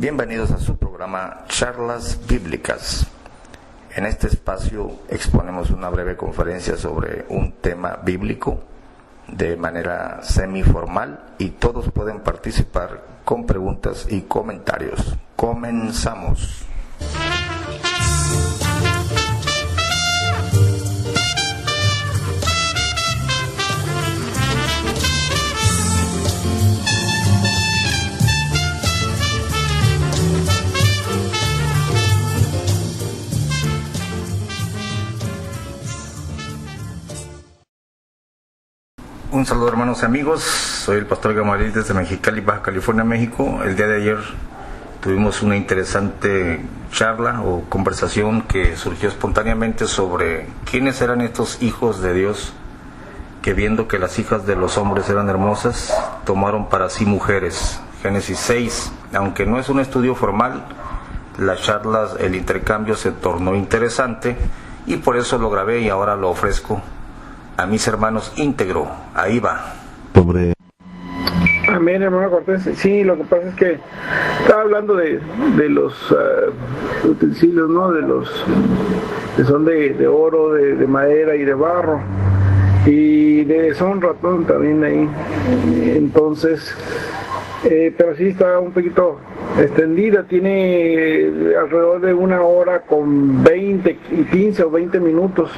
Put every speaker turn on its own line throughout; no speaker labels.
Bienvenidos a su programa Charlas Bíblicas. En este espacio exponemos una breve conferencia sobre un tema bíblico de manera semiformal y todos pueden participar con preguntas y comentarios. Comenzamos. Un saludo, hermanos y amigos, soy el pastor Gamaliel desde Mexicali, Baja California, México. El día de ayer tuvimos una interesante charla o conversación que surgió espontáneamente sobre quiénes eran estos hijos de Dios que, viendo que las hijas de los hombres eran hermosas, tomaron para sí mujeres. Génesis 6, aunque no es un estudio formal, las charlas, el intercambio se tornó interesante y por eso lo grabé y ahora lo ofrezco a mis hermanos íntegro. Ahí va.
Amén, hermano Cortés. Sí, lo que pasa es que estaba hablando de los utensilios, ¿no? De los que son de oro, de madera y de barro, y de son ratón también ahí. Entonces, pero sí está un poquito extendida, tiene alrededor de 1 hora con 15 o 20 minutos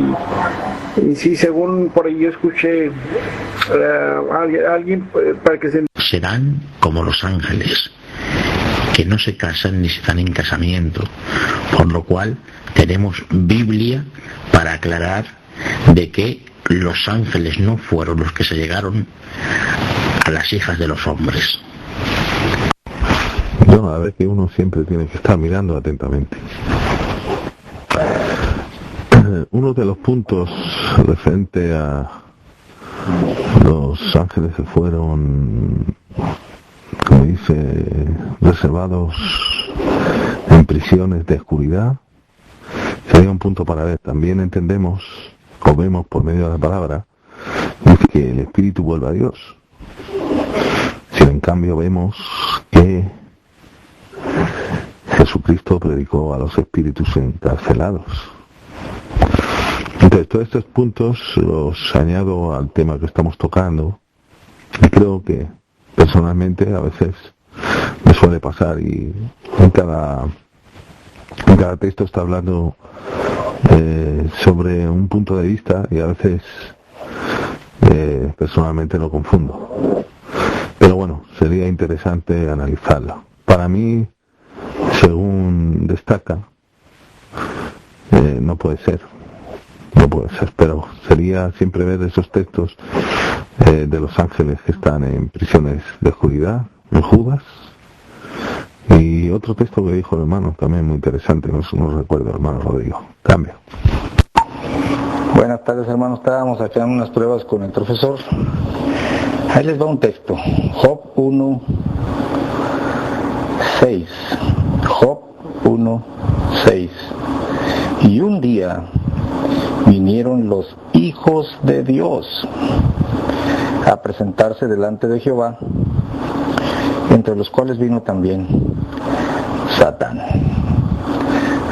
y sí, según por ahí yo escuché alguien para que se...
Serán como los ángeles, que no se casan ni se dan en casamiento, por lo cual tenemos Biblia para aclarar de que los ángeles no fueron los que se llegaron a las hijas de los hombres.
Bueno, a ver, que uno siempre tiene que estar mirando atentamente. Uno de los puntos referente a los ángeles que fueron, como dice, reservados en prisiones de oscuridad, sería un punto para ver. También entendemos, o vemos por medio de la palabra, dice que el espíritu vuelve a Dios. Si en cambio vemos que Jesucristo predicó a los espíritus encarcelados. Entonces, todos estos puntos los añado al tema que estamos tocando y creo que personalmente a veces me suele pasar, y en cada texto está hablando sobre un punto de vista y a veces personalmente lo confundo. Pero bueno, sería interesante analizarlo. Para mí, según destaca, no puede ser, pero sería siempre ver esos textos de los ángeles que están en prisiones de oscuridad, en Judas, y otro texto que dijo el hermano también muy interesante, no recuerdo, hermano Rodrigo. Cambio.
Buenas tardes, hermanos. Estábamos acá en unas pruebas con el profesor. Ahí les va un texto, Job 1:6. Job 1:6. Y un día vinieron los hijos de Dios a presentarse delante de Jehová, entre los cuales vino también Satán.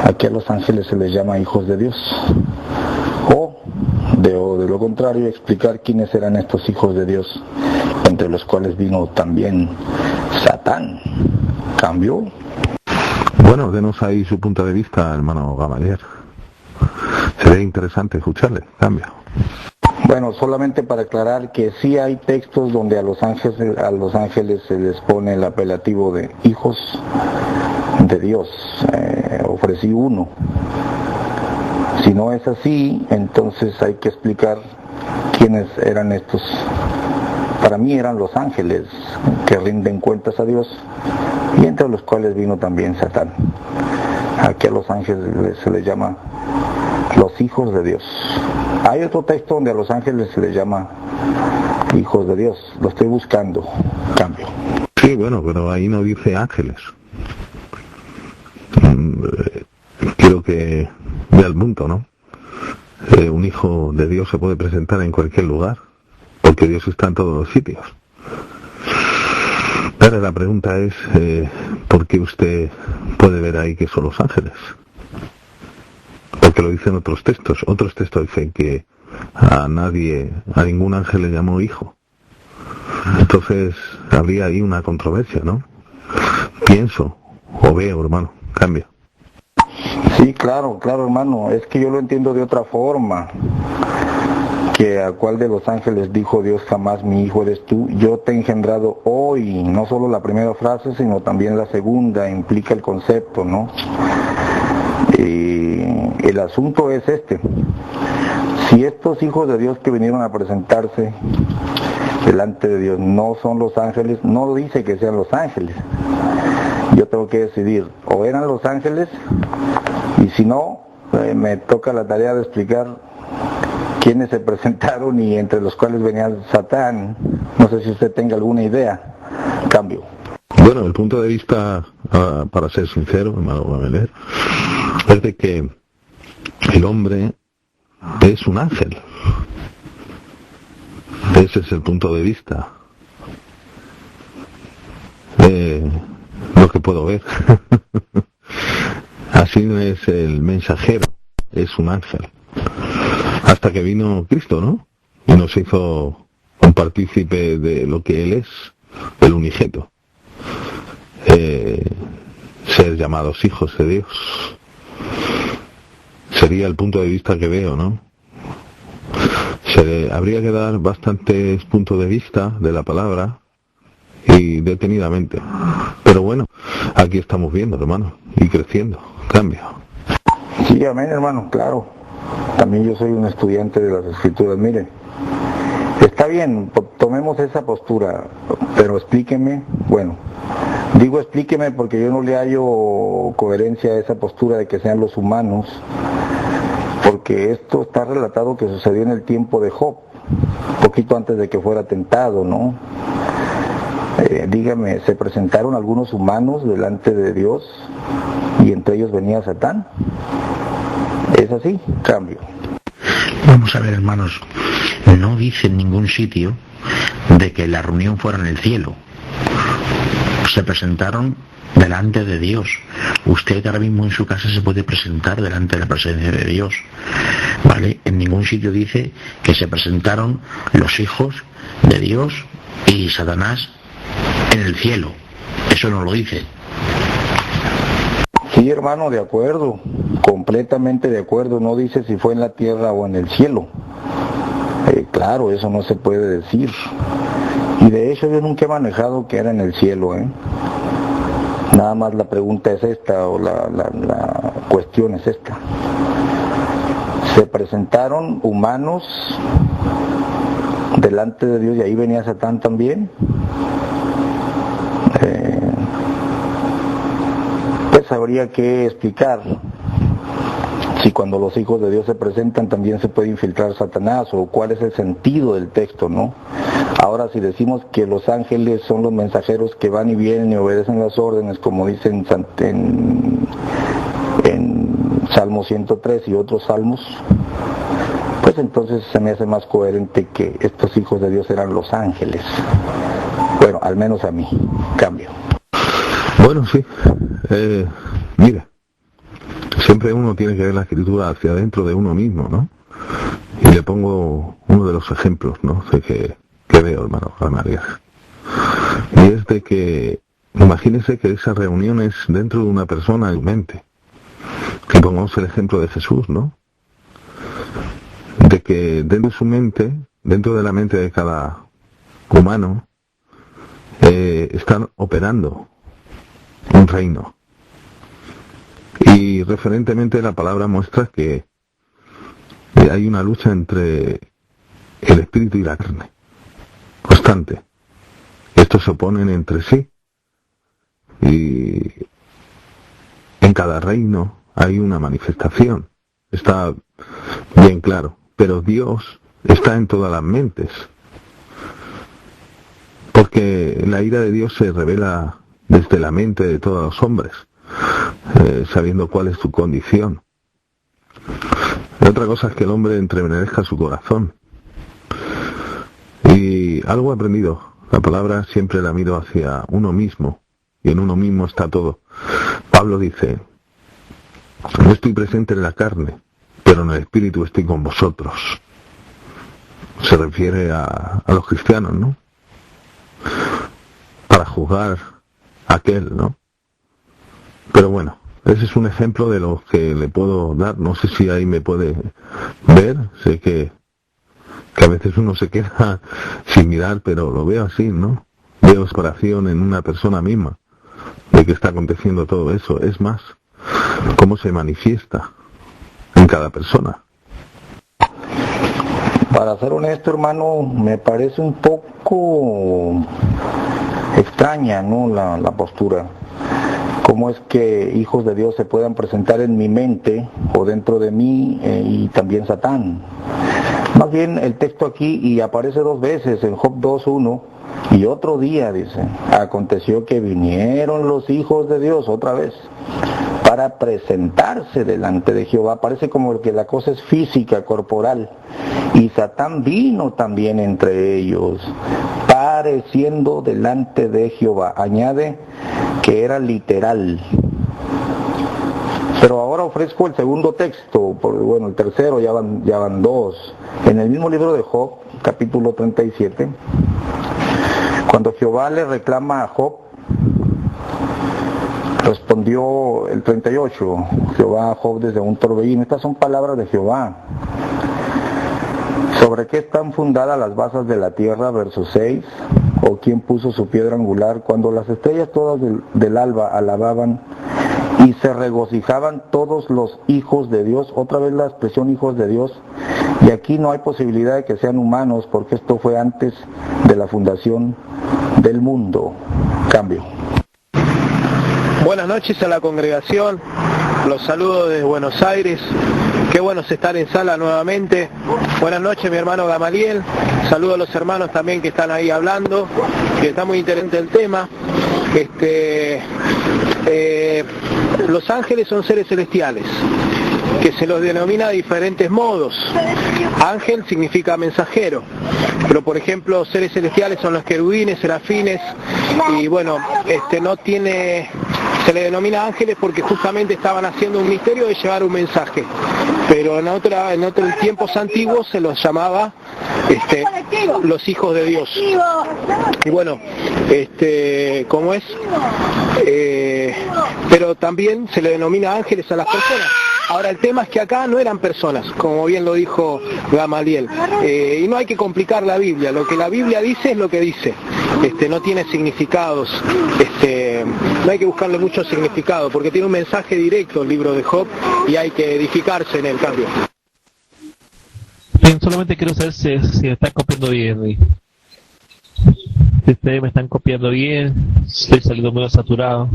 Aquí a los ángeles se les llama hijos de Dios. O de lo contrario, explicar quiénes eran estos hijos de Dios, entre los cuales vino también Satán. ¿Cambió?
Bueno, denos ahí su punto de vista, hermano Gamaliel. Sería interesante escucharle. Cambio.
Bueno, solamente para aclarar que sí hay textos donde a los ángeles se les pone el apelativo de hijos de Dios. Ofrecí uno. Si no es así, entonces hay que explicar quiénes eran estos. Para mí eran los ángeles que rinden cuentas a Dios, y entre los cuales vino también Satán. Aquí a los ángeles se les llama los hijos de Dios. Hay otro texto donde a los ángeles se les llama hijos de Dios. Lo estoy buscando. Cambio.
Sí, bueno, pero ahí no dice ángeles. Quiero que vea el punto, ¿no? Un hijo de Dios se puede presentar en cualquier lugar, porque Dios está en todos los sitios. Pero la pregunta es, ¿por qué usted puede ver ahí que son los ángeles? Porque lo dicen otros textos. Otros textos dicen que a ningún ángel le llamó hijo. Entonces habría ahí una controversia, ¿no? Pienso o veo, hermano, cambia.
Sí, claro, hermano, es que yo lo entiendo de otra forma. Que a cuál de los ángeles dijo Dios jamás mi hijo eres tú, yo te he engendrado hoy. No solo la primera frase, sino también la segunda, implica el concepto, ¿no? El asunto es este: si estos hijos de Dios que vinieron a presentarse delante de Dios no son los ángeles, no dice que sean los ángeles. Yo tengo que decidir, o eran los ángeles, y si no, me toca la tarea de explicar quiénes se presentaron y entre los cuales venía Satán. No sé si usted tenga alguna idea. Cambio.
Bueno, el punto de vista, para ser sincero, hermano Gameler, es de que el hombre es un ángel. Ese es el punto de vista. Lo que puedo ver. Así es el mensajero, es un ángel. Hasta que vino Cristo, ¿no? Y nos hizo un partícipe de lo que Él es, el unigeto. Ser llamados hijos de Dios. Sería el punto de vista que veo, ¿no? Habría que dar bastantes puntos de vista de la palabra y detenidamente. Pero bueno, aquí estamos viendo, hermano, y creciendo. Cambio.
Sí, amén, hermano, claro. También yo soy un estudiante de las Escrituras. Miren, está bien, tomemos esa postura, pero explíqueme, bueno, digo explíqueme porque yo no le hallo coherencia a esa postura de que sean los humanos, porque esto está relatado que sucedió en el tiempo de Job, poquito antes de que fuera tentado, ¿no? Dígame, ¿se presentaron algunos humanos delante de Dios y entre ellos venía Satán? ¿Es así? Cambio.
Vamos a ver, hermanos, no dice en ningún sitio de que la reunión fuera en el cielo. Se presentaron delante de Dios. Usted ahora mismo en su casa se puede presentar delante de la presencia de Dios, ¿vale? En ningún sitio dice que se presentaron los hijos de Dios y Satanás en el cielo. Eso no lo dice.
Sí, hermano, de acuerdo, completamente de acuerdo. No dice si fue en la tierra o en el cielo. Claro, eso no se puede decir. Y de hecho yo nunca he manejado que era en el cielo, Nada más la pregunta es esta, o la cuestión es esta. Se presentaron humanos delante de Dios y ahí venía Satán también. Pues habría que explicar si cuando los hijos de Dios se presentan también se puede infiltrar Satanás, o cuál es el sentido del texto, ¿no? Ahora, si decimos que los ángeles son los mensajeros que van y vienen y obedecen las órdenes, como dicen en Salmo 103 y otros salmos, pues entonces se me hace más coherente que estos hijos de Dios eran los ángeles. Bueno, al menos a mí. Cambio.
Bueno, sí. Mira, siempre uno tiene que ver la escritura hacia adentro de uno mismo, ¿no? Y le pongo uno de los ejemplos, ¿no? De que veo, hermano María. Y es de que, imagínese que esa reunión es dentro de una persona en mente. Que pongamos el ejemplo de Jesús, ¿no? De que dentro de su mente, dentro de la mente de cada humano, están operando un reino. Y referentemente la palabra muestra que hay una lucha entre el espíritu y la carne, constante. Estos se oponen entre sí. Y en cada reino hay una manifestación. Está bien claro. Pero Dios está en todas las mentes. Porque la ira de Dios se revela desde la mente de todos los hombres, sabiendo cuál es su condición. Y otra cosa es que el hombre entremezcla su corazón. Y algo he aprendido. La palabra siempre la miro hacia uno mismo. y en uno mismo está todo. Pablo dice, no estoy presente en la carne, pero en el espíritu estoy con vosotros. Se refiere a los cristianos, ¿no? Para juzgar a aquel, ¿no? Pero bueno, ese es un ejemplo de lo que le puedo dar. No sé si ahí me puede ver. Sé que a veces uno se queda sin mirar, pero lo veo así, ¿no? Veo separación en una persona misma de que está aconteciendo todo eso. Es más, cómo se manifiesta en cada persona.
Para ser honesto, hermano, me parece un poco extraña, ¿no? La postura. ¿Cómo es que hijos de Dios se puedan presentar en mi mente o dentro de mí y también Satán? Más bien el texto aquí, y aparece 2 veces en Job 2:1, y otro día dice, aconteció que vinieron los hijos de Dios otra vez para presentarse delante de Jehová. Parece como que la cosa es física, corporal, y Satán vino también entre ellos, pareciendo delante de Jehová. Añade que era literal. Pero ahora ofrezco el segundo texto, porque bueno, el tercero ya van 2. En el mismo libro de Job, capítulo 37, cuando Jehová le reclama a Job, respondió el 38, Jehová a Job desde un torbellino. Estas son palabras de Jehová. ¿Sobre qué están fundadas las basas de la tierra? Verso 6. ¿O quién puso su piedra angular? Cuando las estrellas todas del alba alababan y se regocijaban todos los hijos de Dios. Otra vez la expresión hijos de Dios. Y aquí no hay posibilidad de que sean humanos, porque esto fue antes de la fundación del mundo. Cambio.
Buenas noches a la congregación, los saludo desde Buenos Aires, qué bueno es estar en sala nuevamente. Buenas noches mi hermano Gamaliel, saludo a los hermanos también que están ahí hablando, que está muy interesante el tema. Los ángeles son seres celestiales, que se los denomina de diferentes modos. Ángel significa mensajero, pero por ejemplo seres celestiales son los querubines, serafines, y bueno, se le denomina ángeles porque justamente estaban haciendo un misterio de llevar un mensaje, pero en otros tiempos antiguos se los llamaba los hijos de Dios. Y bueno, ¿cómo es? Pero también se le denomina ángeles a las personas. Ahora el tema es que acá no eran personas, como bien lo dijo Gamaliel, y no hay que complicar la Biblia, lo que la Biblia dice es lo que dice, no tiene significados, no hay que buscarle mucho significado, porque tiene un mensaje directo el libro de Job y hay que edificarse en el cambio.
Bien, solamente quiero saber si me están copiando bien, si ustedes me están copiando bien, estoy saliendo medio saturado,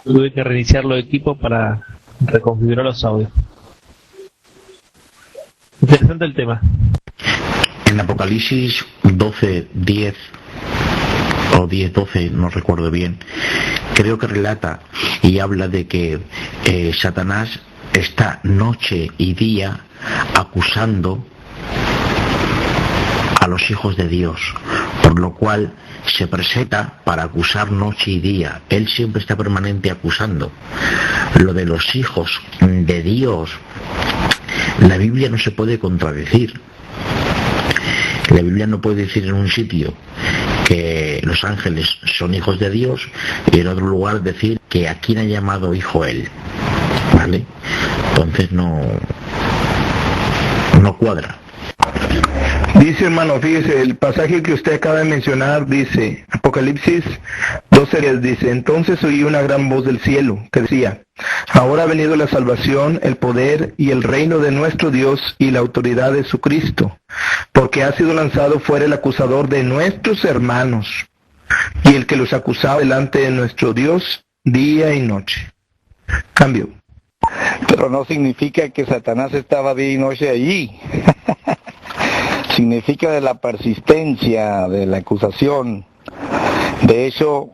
tuve que reiniciar los equipos para reconfigurar los audios. Interesante el tema.
En Apocalipsis 12:10 o 10:12, no recuerdo bien, creo que relata y habla de que Satanás está noche y día acusando a los hijos de Dios, por lo cual se presenta para acusar noche y día. Él siempre está permanente acusando. Lo de los hijos de Dios, la Biblia no se puede contradecir. La Biblia no puede decir en un sitio que los ángeles son hijos de Dios y en otro lugar decir que a quién ha llamado hijo él, ¿vale? Entonces no cuadra.
Dice hermano, fíjese, el pasaje que usted acaba de mencionar dice, Apocalipsis 12:10 dice, entonces oí una gran voz del cielo que decía, ahora ha venido la salvación, el poder y el reino de nuestro Dios y la autoridad de su Cristo, porque ha sido lanzado fuera el acusador de nuestros hermanos y el que los acusaba delante de nuestro Dios día y noche. Cambio.
Pero no significa que Satanás estaba día y noche allí. Significa de la persistencia, de la acusación. De hecho,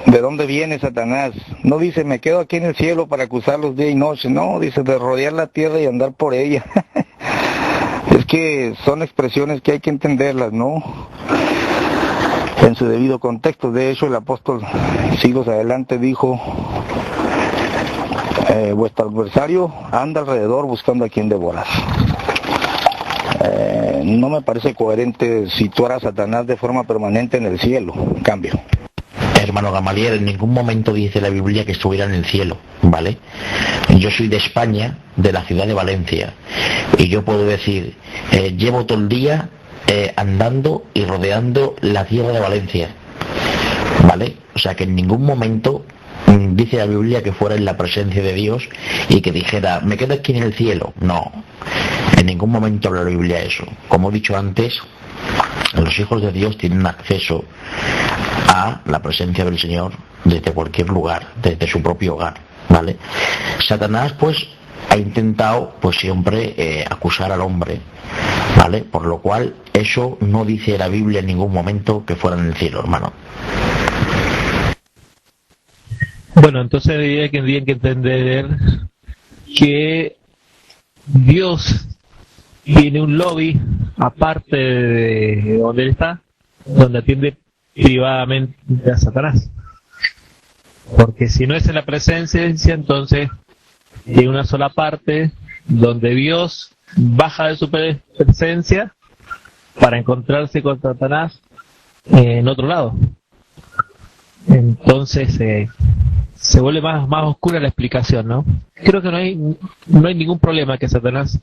¿de dónde viene Satanás? No dice, me quedo aquí en el cielo para acusarlos día y noche. No, dice, de rodear la tierra y andar por ella. Es que son expresiones que hay que entenderlas, ¿no? en su debido contexto. De hecho, el apóstol siglos adelante dijo, vuestro adversario anda alrededor buscando a quien devorar. No me parece coherente situar a Satanás de forma permanente en el cielo. Cambio.
Hermano Gamaliel, en ningún momento dice la Biblia que estuviera en el cielo, ¿vale? Yo soy de España, de la ciudad de Valencia, y yo puedo decir, llevo todo el día andando y rodeando la tierra de Valencia, ¿vale? O sea que en ningún momento dice la Biblia que fuera en la presencia de Dios y que dijera, me quedo aquí en el cielo. No, en ningún momento habla la Biblia eso. Como he dicho antes, los hijos de Dios tienen acceso a la presencia del Señor desde cualquier lugar, desde su propio hogar, ¿vale? Satanás pues ha intentado pues siempre acusar al hombre, ¿vale? Por lo cual eso no dice la Biblia en ningún momento que fuera en el cielo, hermano.
Bueno, entonces diría que tendrían que entender que Dios tiene un lobby aparte de donde él está, donde atiende privadamente a Satanás. Porque si no es en la presencia, entonces hay una sola parte donde Dios baja de su presencia para encontrarse con Satanás en otro lado. Entonces se vuelve más oscura la explicación, ¿no? Creo que no hay ningún problema que Satanás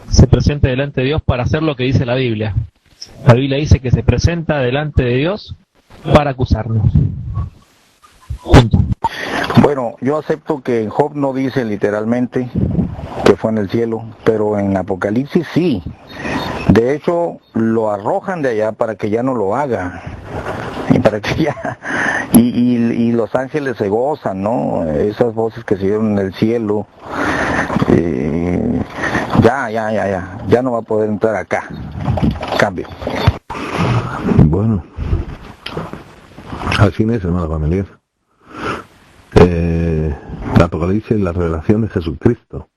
se presente delante de Dios para hacer lo que dice la Biblia. La Biblia dice que se presenta delante de Dios para acusarnos. Punto.
Bueno, yo acepto que en Job no dice literalmente que fue en el cielo, pero en Apocalipsis sí. De hecho, lo arrojan de allá para que ya no lo haga. Y para que ya... Y los ángeles se gozan, ¿no? Esas voces que se dieron en el cielo. Ya no va a poder entrar acá. Cambio.
Bueno, así es, hermano Gamaliel. La Apocalipsis es la revelación de Jesucristo.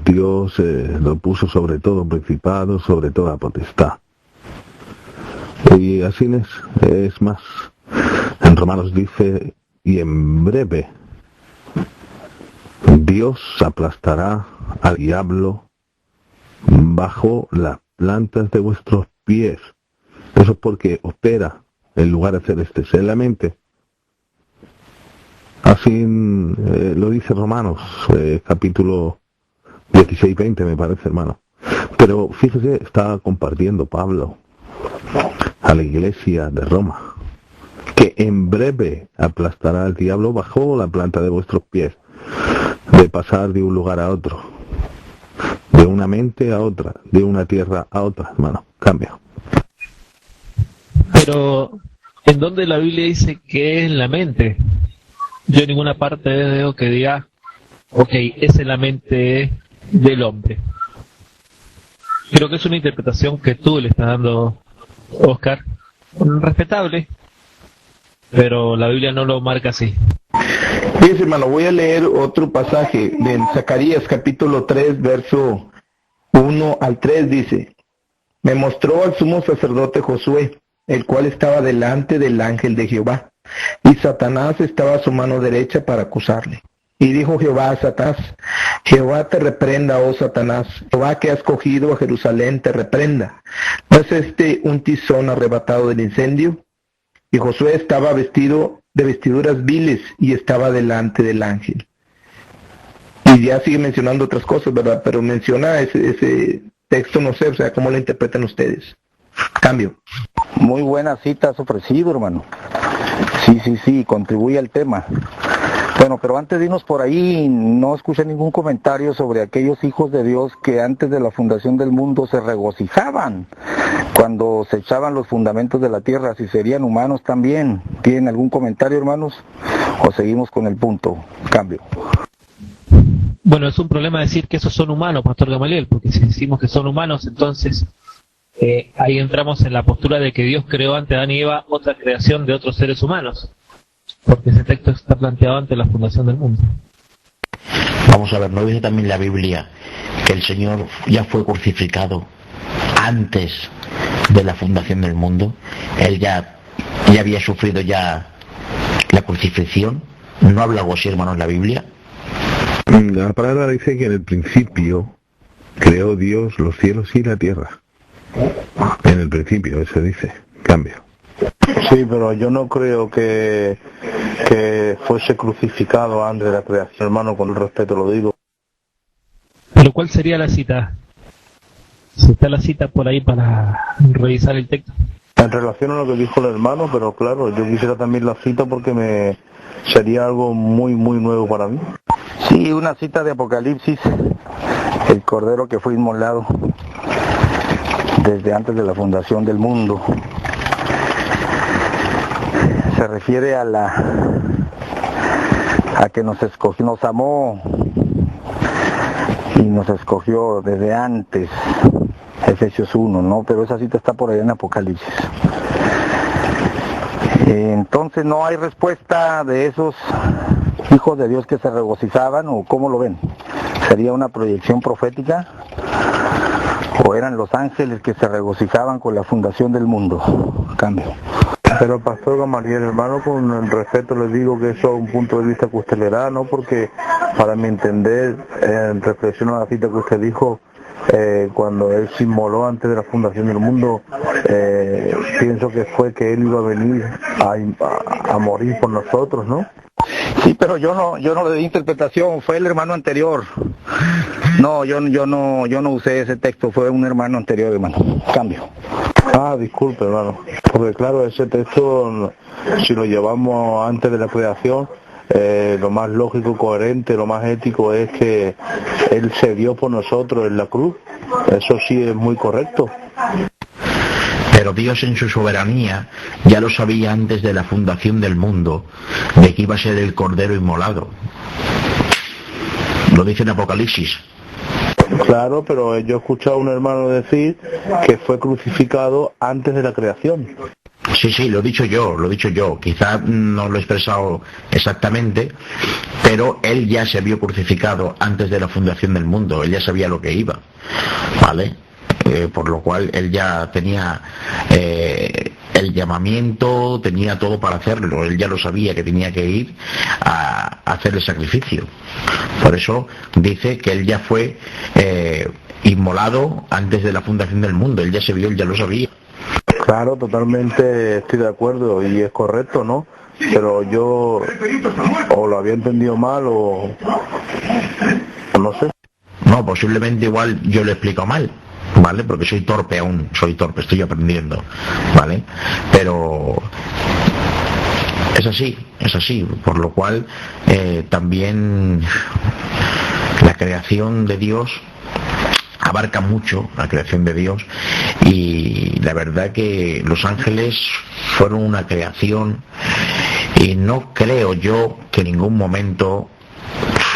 Dios lo puso sobre todo principado, sobre toda potestad. Y así es más. En Romanos dice, y en breve Dios aplastará al diablo bajo las plantas de vuestros pies. Eso es porque opera en lugares celestes en la mente. Así lo dice Romanos, capítulo 16-20 me parece, hermano. Pero fíjese, está compartiendo Pablo a la iglesia de Roma, que en breve aplastará al diablo bajo la planta de vuestros pies, de pasar de un lugar a otro, de una mente a otra, de una tierra a otra, hermano, cambia.
Pero, ¿en dónde la Biblia dice que es en la mente? Yo en ninguna parte veo que diga, ok, es en la mente del hombre. Creo que es una interpretación que tú le estás dando, Oscar, respetable, pero la Biblia no lo marca así.
Bien, hermano, voy a leer otro pasaje de Zacarías capítulo 3, verso 1 al 3, dice: me mostró al sumo sacerdote Josué, el cual estaba delante del ángel de Jehová, y Satanás estaba a su mano derecha para acusarle. Y dijo Jehová a Satanás: Jehová te reprenda, oh Satanás, Jehová que has cogido a Jerusalén te reprenda. ¿No es este un tizón arrebatado del incendio? Y Josué estaba vestido de vestiduras viles y estaba delante del ángel. Y ya sigue mencionando otras cosas, ¿verdad? Pero menciona ese texto, no sé, o sea, ¿cómo lo interpretan ustedes? Cambio.
Muy buena cita has ofrecido, hermano. Sí, contribuye al tema. Bueno, pero antes de irnos por ahí, no escuché ningún comentario sobre aquellos hijos de Dios que antes de la fundación del mundo se regocijaban cuando se echaban los fundamentos de la tierra, si serían humanos también. ¿Tienen algún comentario, hermanos? ¿O seguimos con el punto? Cambio.
Bueno, es un problema decir que esos son humanos, Pastor Gamaliel, porque si decimos que son humanos, entonces ahí entramos en la postura de que Dios creó ante Adán y Eva otra creación de otros seres humanos, porque ese texto está planteado ante la fundación del mundo.
Vamos a ver, ¿no dice también la Biblia que el Señor ya fue crucificado antes de la fundación del mundo? él ya había sufrido ya la crucifixión. ¿No habla algo así, hermano, en la Biblia?
La palabra dice que en el principio creó Dios los cielos y la tierra. En el principio, eso dice. Cambio.
Sí, pero yo no creo que fuese crucificado antes de la creación, hermano, con el respeto lo digo.
¿Pero cuál sería la cita? Si está la cita por ahí para revisar el texto.
En relación a lo que dijo el hermano, pero claro, yo quisiera también la cita porque sería algo muy, muy nuevo para mí. Sí, una cita de Apocalipsis, el cordero que fue inmolado desde antes de la fundación del mundo. Se refiere a que nos escogió, nos amó y nos escogió desde antes, Efesios 1, ¿no? Pero esa cita está por allá en Apocalipsis. Entonces no hay respuesta de esos hijos de Dios que se regocijaban, o ¿cómo lo ven? ¿Sería una proyección profética? ¿O eran los ángeles que se regocijaban con la fundación del mundo? Cambio. Pero Pastor Gamaliel, hermano, con el respeto le digo que eso es un punto de vista que usted le da, ¿no? Porque para mi entender, en reflexión a la cita que usted dijo, cuando él se inmoló antes de la fundación del mundo, pienso que fue que él iba a venir a morir por nosotros, ¿no? Sí, pero yo no le di interpretación, fue el hermano anterior. No, yo no usé ese texto, fue un hermano anterior, hermano. Cambio. Ah, disculpe, hermano. Porque claro, ese texto, si lo llevamos antes de la creación, lo más lógico, coherente, lo más ético es que Él se dio por nosotros en la cruz. Eso sí es muy correcto.
Pero Dios en su soberanía ya lo sabía antes de la fundación del mundo, de que iba a ser el Cordero inmolado. Lo dice en Apocalipsis.
Claro, pero yo he escuchado a un hermano decir que fue crucificado antes de la creación.
Sí, lo he dicho yo. Quizás no lo he expresado exactamente, pero él ya se vio crucificado antes de la fundación del mundo, él ya sabía lo que iba, ¿vale? Por lo cual él ya tenía el llamamiento, tenía todo para hacerlo, él ya lo sabía que tenía que ir a hacer el sacrificio. Por eso dice que él ya fue inmolado antes de la fundación del mundo, él ya se vio, él ya lo sabía.
Claro, totalmente estoy de acuerdo y es correcto, ¿no? Pero yo o lo había entendido mal o no sé.
No, posiblemente igual yo lo he explicado mal, ¿vale? Porque soy torpe, estoy aprendiendo, ¿vale? Pero es así, por lo cual también la creación de Dios abarca mucho, la creación de Dios, y la verdad que los ángeles fueron una creación y no creo yo que en ningún momento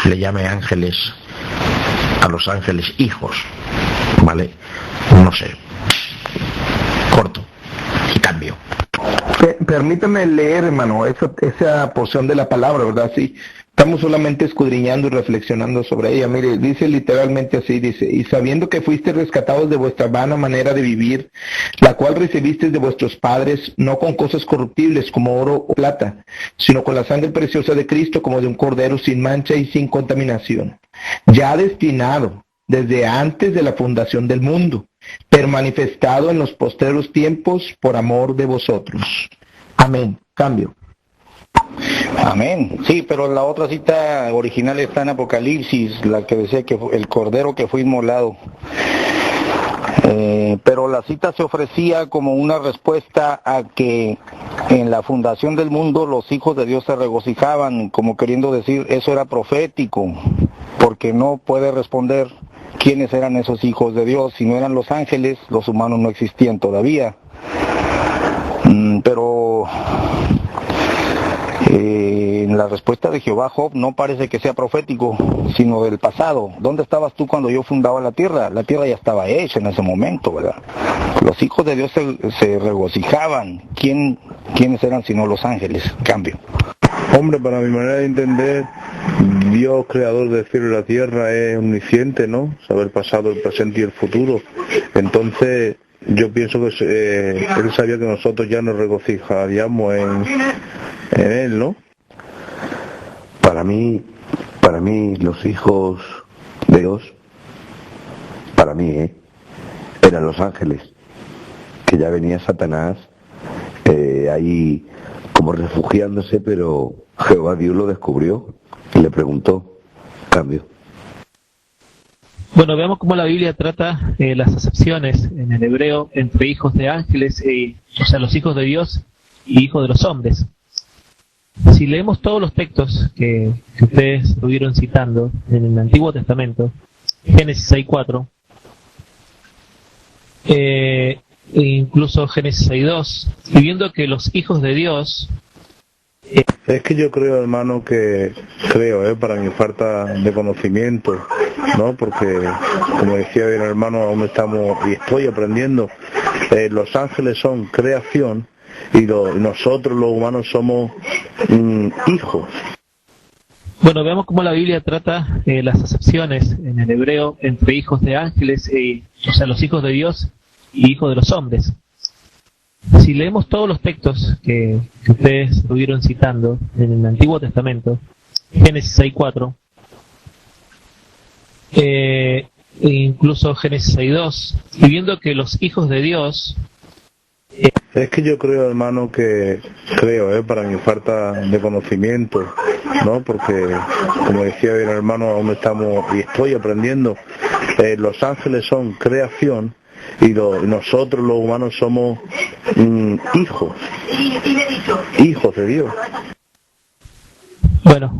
le llame ángeles a los ángeles hijos, ¿vale? No sé, corto y cambio.
Permítame leer, hermano, esa porción de la palabra, ¿verdad? Sí, estamos solamente escudriñando y reflexionando sobre ella. Mire, dice literalmente así, dice: y sabiendo que fuiste rescatados de vuestra vana manera de vivir, la cual recibisteis de vuestros padres, no con cosas corruptibles como oro o plata, sino con la sangre preciosa de Cristo, como de un cordero sin mancha y sin contaminación, ya destinado desde antes de la fundación del mundo, pero manifestado en los postreros tiempos por amor de vosotros. Amén. Cambio.
Amén. Sí, pero la otra cita original está en Apocalipsis, la que decía que el cordero que fue inmolado. Pero la cita se ofrecía como una respuesta a que en la fundación del mundo los hijos de Dios se regocijaban, como queriendo decir, eso era profético, porque no puede responder quiénes eran esos hijos de Dios. Si no eran los ángeles, los humanos no existían todavía. Pero en la respuesta de Jehová, Job no parece que sea profético, sino del pasado. ¿Dónde estabas tú cuando yo fundaba la tierra? La tierra ya estaba hecha en ese momento, ¿verdad? Los hijos de Dios se regocijaban. ¿Quiénes eran sino los ángeles? Cambio. Hombre, para mi manera de entender, Dios, creador del cielo y la tierra, es omnisciente, ¿no? Saber pasado, el presente y el futuro. Entonces,
yo pienso que él sabía que nosotros ya nos regocijaríamos en él, ¿no?
Para mí los hijos de Dios, para mí, eran los ángeles, que ya venía Satanás ahí como refugiándose, pero Jehová Dios lo descubrió y le preguntó, cambio.
Bueno, veamos cómo la Biblia trata las acepciones en el hebreo entre hijos de ángeles, o sea, los hijos de Dios y hijos de los hombres. Si leemos todos los textos que ustedes estuvieron citando en el Antiguo Testamento, Génesis 6:4, incluso Génesis 6:2, y viendo que los hijos de Dios...
Es que yo creo, hermano, para mi falta de conocimiento, ¿no? Porque, como decía bien, hermano, aún estamos, y estoy aprendiendo, los ángeles son creación, y nosotros los humanos somos hijos.
Bueno, veamos cómo la Biblia trata las acepciones en el hebreo entre hijos de ángeles, o sea, los hijos de Dios y hijos de los hombres. Si leemos todos los textos que ustedes estuvieron citando en el Antiguo Testamento, Génesis 6:4, incluso Génesis 6:2, y viendo que los hijos de Dios...
Es que yo creo, hermano, para mi falta de conocimiento, ¿no? Porque, como decía bien, hermano, aún estamos, y estoy aprendiendo, los ángeles son creación, y nosotros los humanos somos hijos de Dios.
Bueno,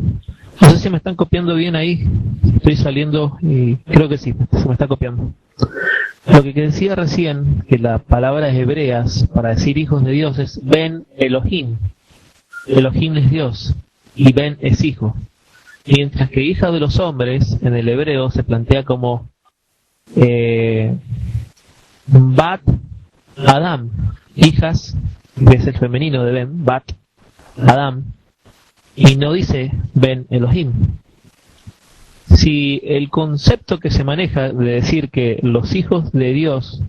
no sé si me están copiando bien ahí, estoy saliendo y creo que sí, se me está copiando. Lo que decía recién, que la palabra hebreas para decir hijos de Dios es Ben Elohim. Elohim es Dios y Ben es hijo. Mientras que hija de los hombres en el hebreo se plantea como Bat Adam, hijas, que es el femenino de Ben, Bat Adam, y no dice Ben Elohim. Si el concepto que se maneja de decir que los hijos de Dios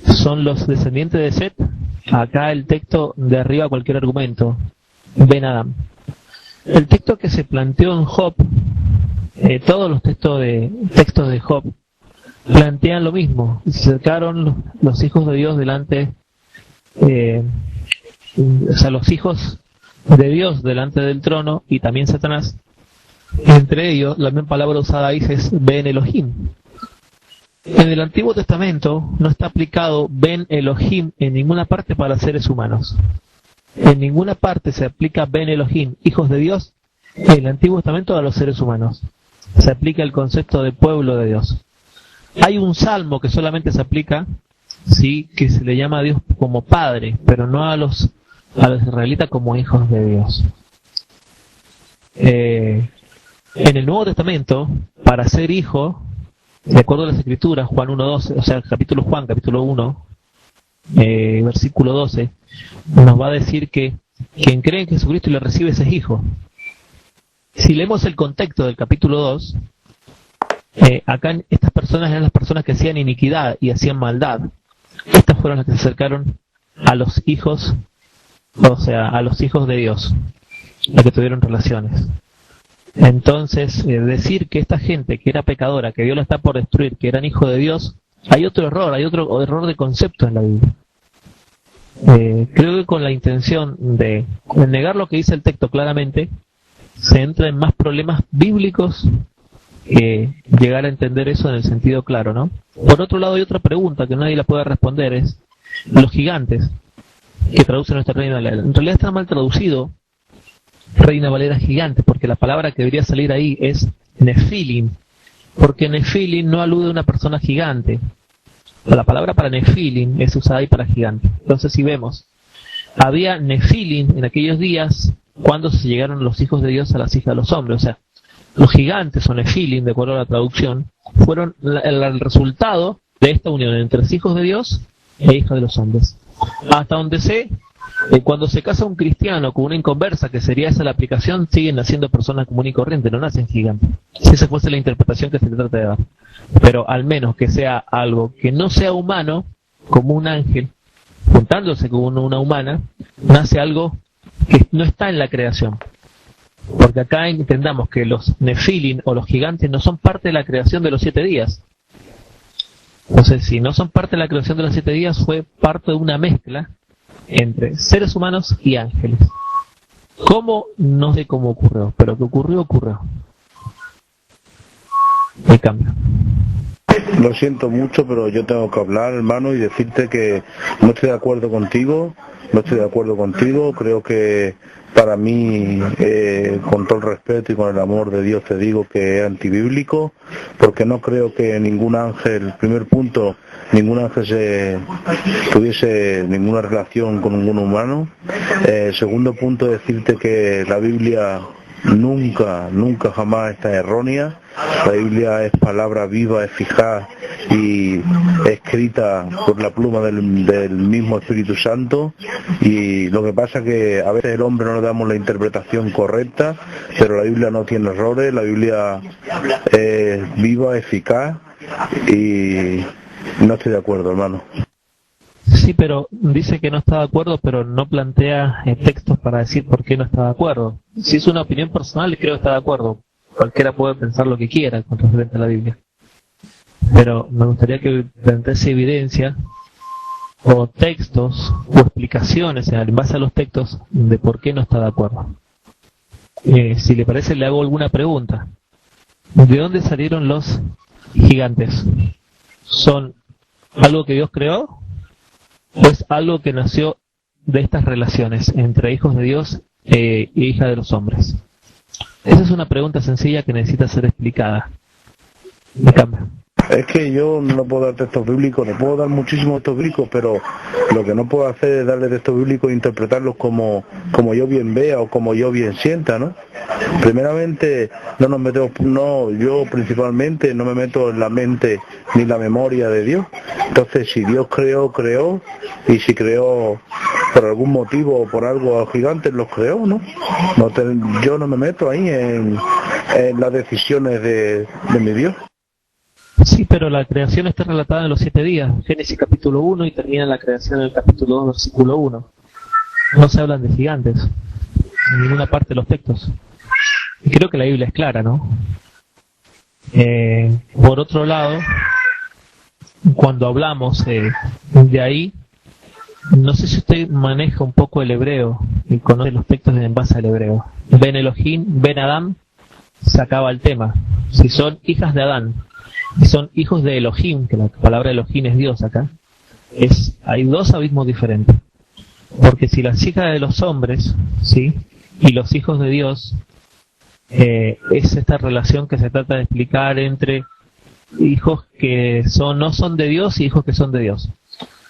son los descendientes de Set, acá el texto derriba cualquier argumento, Ben Adam. El texto que se planteó en Job, todos los textos de Job plantean lo mismo. Se acercaron los hijos de Dios delante, o sea, los hijos de Dios delante del trono, y también Satanás. Entre ellos, la misma palabra usada ahí es Ben Elohim. En el Antiguo Testamento no está aplicado Ben Elohim en ninguna parte para seres humanos. En ninguna parte se aplica Ben Elohim, hijos de Dios, en el Antiguo Testamento a los seres humanos. Se aplica el concepto de pueblo de Dios. Hay un salmo que solamente se aplica, sí, que se le llama a Dios como Padre, pero no a los israelitas como hijos de Dios. En el Nuevo Testamento, para ser hijo, de acuerdo a las Escrituras, Juan 1:12, o sea, capítulo 1, versículo 12, nos va a decir que quien cree en Jesucristo y le recibe ese hijo. Si leemos el contexto del capítulo 2, acá estas personas eran las personas que hacían iniquidad y hacían maldad. Estas fueron las que se acercaron a los hijos, o sea, a los hijos de Dios, las que tuvieron relaciones. Entonces, decir que esta gente que era pecadora, que Dios la está por destruir, que eran hijos de Dios, hay otro error de concepto en la Biblia. Creo que con la intención de negar lo que dice el texto claramente, se entra en más problemas bíblicos que llegar a entender eso en el sentido claro, ¿no? Por otro lado, hay otra pregunta que nadie la puede responder, es los gigantes, que traduce nuestra Reina Valera. En realidad está mal traducido Reina Valera gigante, porque la palabra que debería salir ahí es Nefilim, porque Nefilim no alude a una persona gigante. La palabra para Nefilim es usada ahí para gigante. Entonces, si vemos, había Nefilim en aquellos días cuando se llegaron los hijos de Dios a las hijas de los hombres. O sea, los gigantes o Nefilim, de acuerdo a la traducción, fueron el resultado de esta unión entre los hijos de Dios e hijas de los hombres. Hasta donde sé, Cuando se casa un cristiano con una inconversa, que sería esa la aplicación, siguen naciendo personas comunes y corrientes, no nacen gigantes. Si esa fuese la interpretación que se le trata de dar. Pero al menos que sea algo que no sea humano, como un ángel, juntándose con una humana, nace algo que no está en la creación. Porque acá entendamos que los nefilim o los gigantes no son parte de la creación de los 7 días. Entonces, si no son parte de la creación de los 7 días, fue parte de una mezcla entre seres humanos y ángeles. ¿Cómo? No sé cómo ocurrió, pero que ocurrió, ocurrió. Y cambia.
Lo siento mucho, pero yo tengo que hablar, hermano, y decirte que no estoy de acuerdo contigo. Creo que para mí, con todo el respeto y con el amor de Dios, te digo que es antibíblico, porque no creo que ningún ángel, primer punto, ningún ángel tuviese ninguna relación con ningún humano. Segundo punto, decirte que la Biblia nunca jamás está errónea. La Biblia es palabra viva, eficaz y escrita por la pluma del mismo Espíritu Santo, y lo que pasa que a veces el hombre no le damos la interpretación correcta, pero la Biblia no tiene errores. La Biblia es viva, eficaz, y no estoy de acuerdo, hermano.
Sí, pero dice que no está de acuerdo, pero no plantea textos para decir por qué no está de acuerdo. Si es una opinión personal, creo que está de acuerdo. Cualquiera puede pensar lo que quiera con referente a la Biblia. Pero me gustaría que plantease evidencia o textos o explicaciones en base a los textos de por qué no está de acuerdo. Si le parece, le hago alguna pregunta. ¿De dónde salieron los gigantes? ¿Son algo que Dios creó? ¿O es algo que nació de estas relaciones entre hijos de Dios e hijas de los hombres? Esa es una pregunta sencilla que necesita ser explicada. Me cambia.
Es que yo no puedo dar textos bíblicos, le puedo dar muchísimos textos bíblicos, pero lo que no puedo hacer es darle textos bíblicos e interpretarlos como yo bien vea o como yo bien sienta, ¿no? Primeramente, yo principalmente no me meto en la mente ni la memoria de Dios. Entonces, si Dios creó, y si creó por algún motivo o por algo a los gigantes, los creó, ¿no? Yo no me meto ahí en las decisiones de mi Dios.
Sí, pero la creación está relatada en los 7 días, Génesis capítulo 1, y termina la creación en el capítulo 2, versículo 1. No se hablan de gigantes en ninguna parte de los textos. Y creo que la Biblia es clara, ¿no? Por otro lado, cuando hablamos de ahí, no sé si usted maneja un poco el hebreo y conoce los textos en base al hebreo. Ben Elohim, Ben Adam, se acaba el tema. Si son hijas de Adán y son hijos de Elohim, que la palabra Elohim es Dios acá, hay 2 abismos diferentes. Porque si las hijas de los hombres, ¿sí?, y los hijos de Dios, es esta relación que se trata de explicar entre hijos que no son de Dios y hijos que son de Dios.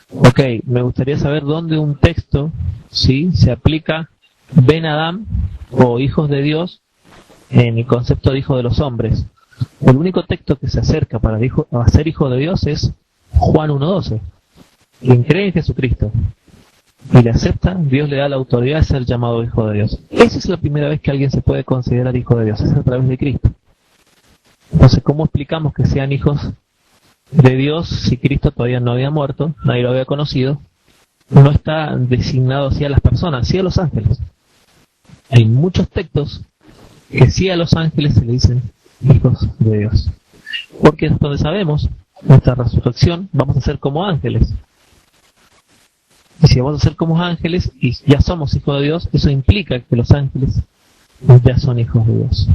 Ok, me gustaría saber dónde un texto, ¿sí?, se aplica Ben Adam o hijos de Dios en el concepto de hijo de los hombres. El único texto que se acerca para ser hijo de Dios es Juan 1:12. Quien cree en Jesucristo y le acepta, Dios le da la autoridad de ser llamado hijo de Dios. Esa es la primera vez que alguien se puede considerar hijo de Dios, es a través de Cristo. Entonces, ¿cómo explicamos que sean hijos de Dios si Cristo todavía no había muerto, nadie lo había conocido? No está designado así a las personas, sí a los ángeles. Hay muchos textos que sí a los ángeles se le dicen hijos de Dios. Porque es donde sabemos, nuestra resurrección, vamos a ser como ángeles. Y si vamos a ser como ángeles y ya somos hijos de Dios, eso implica que los ángeles ya son hijos de Dios.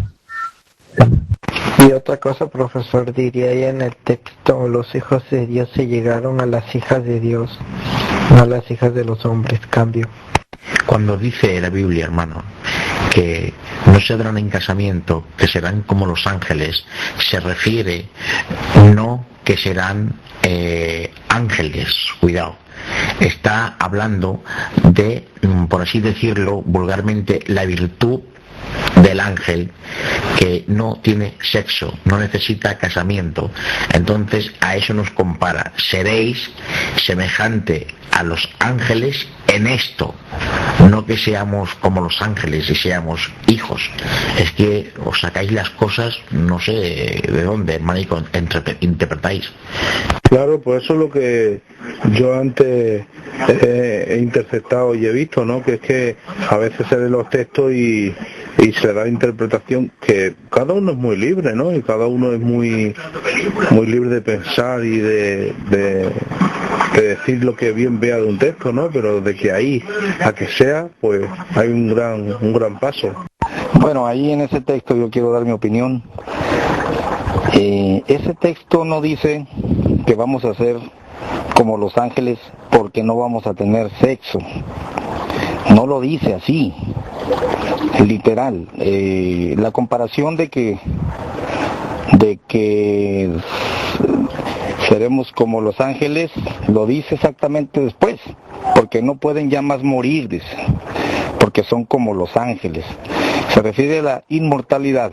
Y otra cosa, profesor, diría ahí en el texto, los hijos de Dios se llegaron a las hijas de Dios, no a las hijas de los hombres, cambio.
Cuando dice la Biblia, hermano, que no se darán en casamiento, que serán como los ángeles, se refiere no que serán ángeles, cuidado. Está hablando de, por así decirlo vulgarmente, la virtud del ángel, que no tiene sexo, no necesita casamiento. Entonces a eso nos compara: seréis semejante a los ángeles en esto, no que seamos como los ángeles y seamos hijos. Es que os sacáis las cosas, no sé de dónde, hermanico, interpretáis.
Claro, pues eso es lo que yo antes he interceptado y he visto, ¿no? Que es que a veces se leen los textos y se da interpretación, que cada uno es muy libre, ¿no? Y cada uno es muy libre de pensar y de decir lo que bien vea de un texto, ¿no? Pero de que ahí a que sea, pues hay un gran paso.
Bueno, ahí en ese texto yo quiero dar mi opinión. Ese texto no dice que vamos a ser como los ángeles porque no vamos a tener sexo. No lo dice así, literal. La comparación de que seremos como los ángeles lo dice exactamente después, porque no pueden ya más morir, dice, porque son como los ángeles. Se refiere a la inmortalidad.